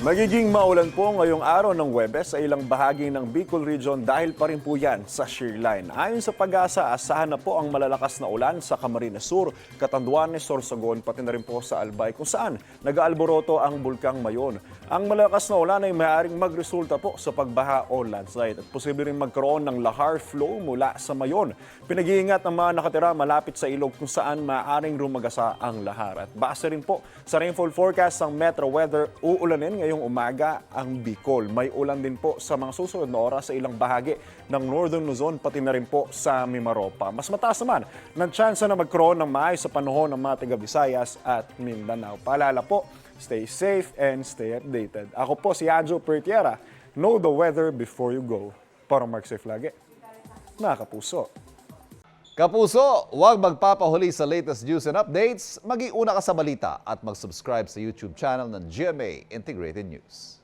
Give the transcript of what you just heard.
Magiging maulan po ngayong araw ng Huwebes sa ilang bahagi ng Bicol Region dahil pa rin po yan sa shear line. Ayon sa pag-asa, asahan na po ang malalakas na ulan sa Camarines Sur, Catanduanes, Sorsogon, pati na rin po sa Albay kung saan nag-aalboroto ang Bulkang Mayon. Ang malalakas na ulan ay maaaring magresulta po sa pagbaha o landslide at posible rin magkaroon ng lahar flow mula sa Mayon. Pinag-iingat ang mga nakatira malapit sa ilog kung saan maaaring rumagasa ang lahar. At base rin po sa rainfall forecast ng Metro Weather, uulanin ngayong umaga ang Bicol. May ulan din po sa mga susunod na oras sa ilang bahagi ng Northern Luzon pati na rin po sa Mimaropa. Mas mataas naman ng tsansa na magkaroon ng maayos sa panahon ng mga taga Visayas at Mindanao. Paalala po, stay safe and stay updated. Ako po si Anjo Pertiera. Know the weather before you go. Para Mark Safe lagi. Mga kapuso. Kapuso, huwag magpapahuli sa latest news and updates. Mag-iuna ka sa balita at mag-subscribe sa YouTube channel ng GMA Integrated News.